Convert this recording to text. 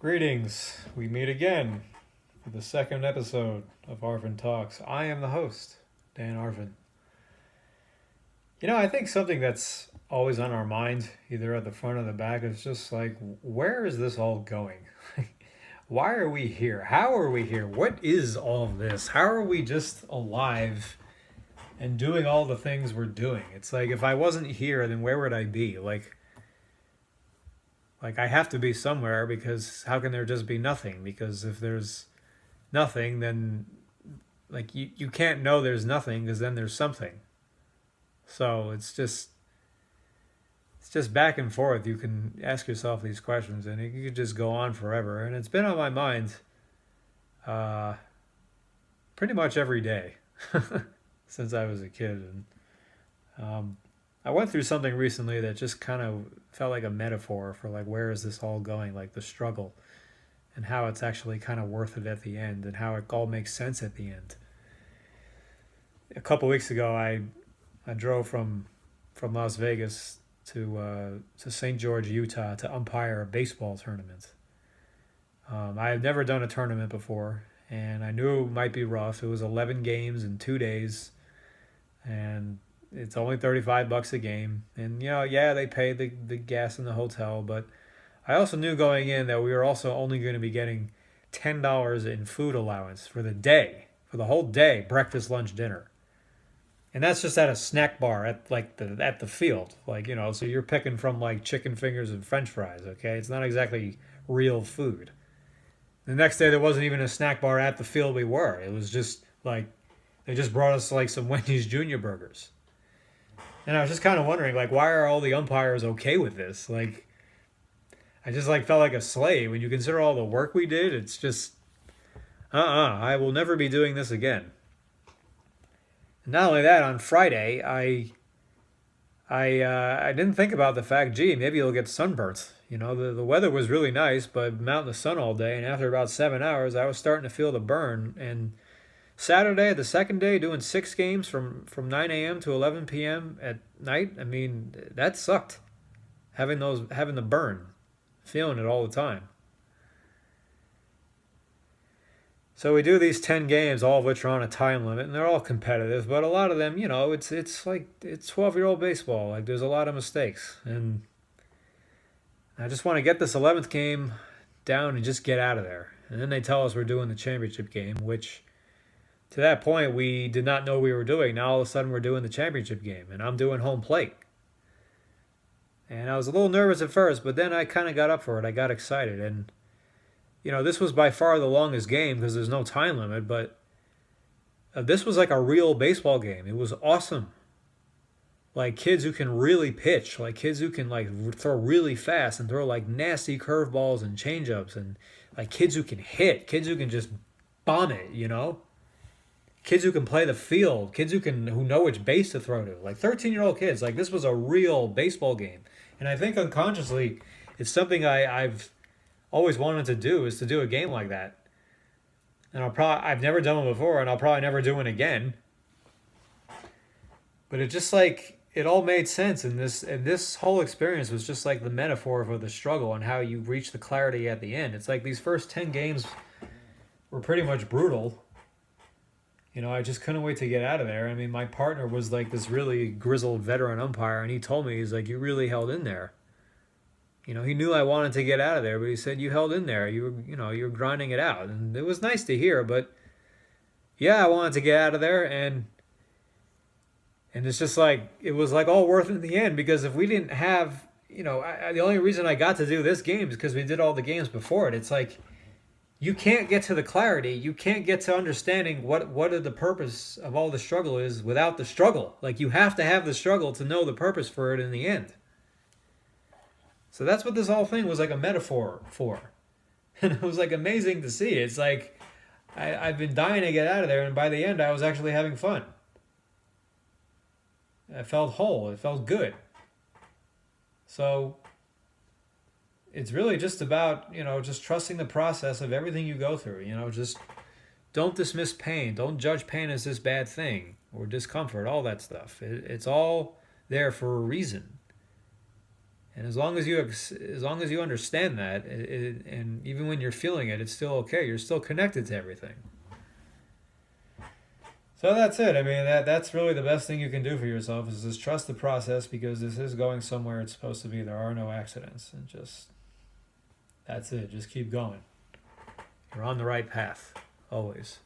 Greetings. We meet again for the second episode of Arvin Talks. I am the host, Dan Arvin. I think something that's always on our mind, either at the front or the back, is just like, where is this all going? Why are we here? How are we here? What is all of this? How are we just alive and doing all the things we're doing? It's like, if I wasn't here, then where would I be? Like I have to be somewhere, because how can there just be nothing? Because if there's nothing, then like you can't know there's nothing, because then there's something. So it's just back and forth. You can ask yourself these questions, and you could just go on forever. And it's been on my mind uh, pretty much every day since I was a kid. And I went through something recently that just kind of felt like a metaphor for like, where is this all going? Like the struggle, and how it's actually kind of worth it at the end, and how it all makes sense at the end. A couple weeks ago, I drove from Las Vegas to St. George, Utah, to umpire a baseball tournament. I had never done a tournament before, and I knew it might be rough. It was 11 games in 2 days, and it's only $35 a game. And yeah, they pay the gas in the hotel, but I also knew going in that we were also only going to be getting $10 in food allowance for the day, for the whole day, breakfast, lunch, dinner. And that's just at a snack bar at like the field. So you're picking from like chicken fingers and french fries, okay? It's not exactly real food. The next day there wasn't even a snack bar at the field we were. It was just like they just brought us like some Wendy's Junior burgers. And I was just kind of wondering, like, why are all the umpires okay with this? Like, I just like felt like a slave. When you consider all the work we did, it's just I will never be doing this again. And not only that, on Friday, I didn't think about the fact, gee, maybe you'll get sunburnt. The weather was really nice, but I'm out in the sun all day, and after about 7 hours, I was starting to feel the burn. And Saturday, the second day, doing 6 games from 9 a.m. to 11 p.m. at night. I mean, that sucked. Having the burn, feeling it all the time. So we do these 10 games, all of which are on a time limit, and they're all competitive. But a lot of them, it's like it's 12-year-old baseball. Like there's a lot of mistakes, and I just want to get this 11th game down and just get out of there. And then they tell us we're doing the championship game, which to that point we did not know we were doing. Now all of a sudden we're doing the championship game, and I'm doing home plate. And I was a little nervous at first, but then I kind of got up for it. I got excited, and this was by far the longest game because there's no time limit, but this was like a real baseball game. It was awesome. Like kids who can really pitch, like kids who can like throw really fast and throw like nasty curveballs and changeups, and like kids who can hit, kids who can just bomb it. Kids who can play the field, kids who know which base to throw to. Like 13-year-old kids. Like this was a real baseball game. And I think unconsciously it's something I've always wanted to do, is to do a game like that. And I've never done one before, and I'll probably never do one again. But it just like it all made sense, and this whole experience was just like the metaphor for the struggle and how you reach the clarity at the end. It's like these first 10 games were pretty much brutal. I just couldn't wait to get out of there. I mean, my partner was like this really grizzled veteran umpire, and he told me, he's like, you really held in there. He knew I wanted to get out of there, but he said, you held in there. You were grinding it out. And it was nice to hear, but yeah, I wanted to get out of there, and it's just like, it was like all worth it in the end, because if we didn't have, the only reason I got to do this game is because we did all the games before it. It's like, you can't get to the clarity, you can't get to understanding what the purpose of all the struggle is without the struggle. Like you have to have the struggle to know the purpose for it in the end. So that's what this whole thing was like a metaphor for. And it was like amazing to see. It's like I've been dying to get out of there, and by the end I was actually having fun. I felt whole, it felt good. So it's really just about, just trusting the process of everything you go through. Just don't dismiss pain. Don't judge pain as this bad thing or discomfort, all that stuff. It's all there for a reason. And as long as you understand that, and even when you're feeling it, it's still okay. You're still connected to everything. So that's it. I mean, that's really the best thing you can do for yourself is just trust the process, because this is going somewhere it's supposed to be. There are no accidents, and just that's it. Just keep going. You're on the right path, always.